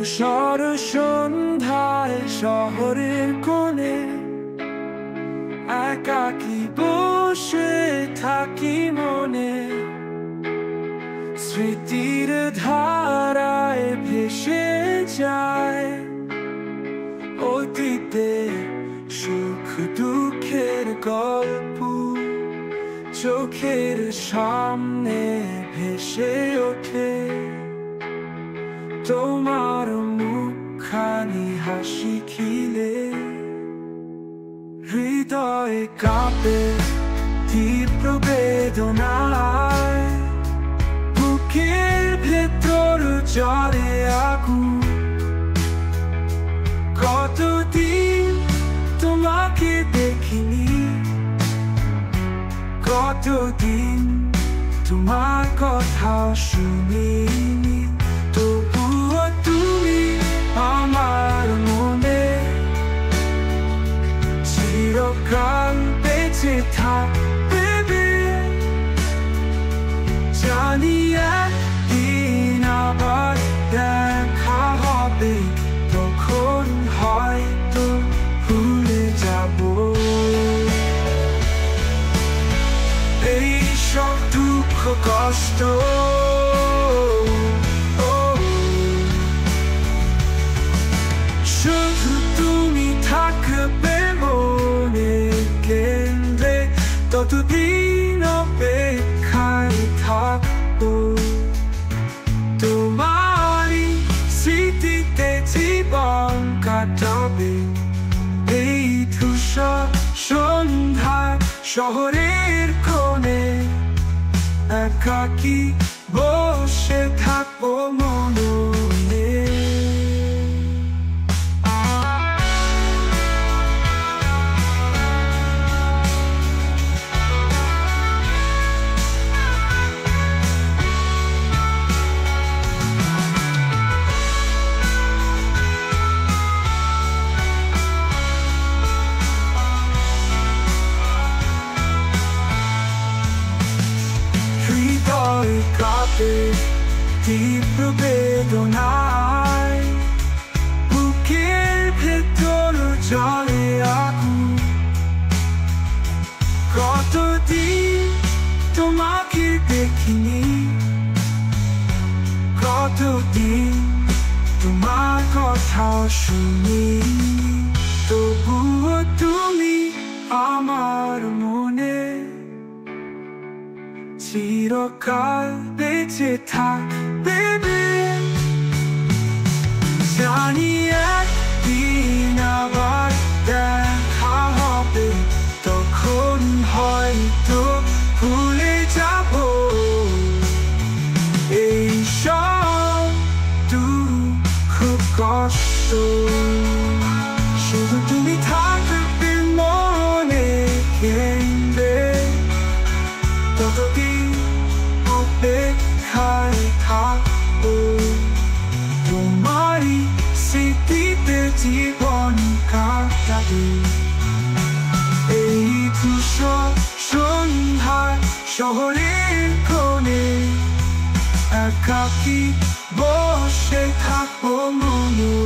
ধূসর সন্ধ্যায় শহরের কোণে একাকী বসে থাকি মনে, স্মৃতির ধারায় ভেসে যায় অতীতে সুখ দুঃখের গল্প, চোখের সামনে ভেসে ওঠে তোমার মুখখানি হাসি খিলে। হৃদয় কাঁপে তীব্র বেদনায়, বুকের ভেতর জ্বলে আগুন। কতদিন তোমাকে দেখিনি, কতদিন তোমার কথা শুনিনি, তবুও তুমি আমার মনে চিরকাল বেঁচে থাকবে। জানি একদিন আবার দেখা হবে, তখন হয়তো ভুলে যাব এই সব দুঃখ কষ্ট। শুধু তুমি থাকবে মনে কেন্দ্রে, ততদিন অপেক্ষায় থাকবো তোমারই স্মৃতিতে জীবন কাটাবে। এই ধূসর সন্ধ্যায় শহরের কোণে একাকী বসে থাকবো মনে। হৃদয় কাঁপে তীব্র বেদনায়, বুকের ভেতর জ্বলে আগুন। কতদিন তোমাকে দেখিনি, কতদিন তোমার কথা শুনি, তবুও তুমি আমার মনে চিরকাল বেঁচে থাকবে। জানি একদিন আবার দেখা হবে, তখন হয়তো ভুলে যাব এই সব দুঃখ কষ্ট। শুধু তুমি থাকবে মনে কেন্দ্রে, ততদিন অপেক্ষায় থাকবো তোমারই স্মৃতিতে জীবন কাটাবে। এই ধূসর সন্ধ্যায় শহরের কোণে একাকী বসে থাকবো মনে।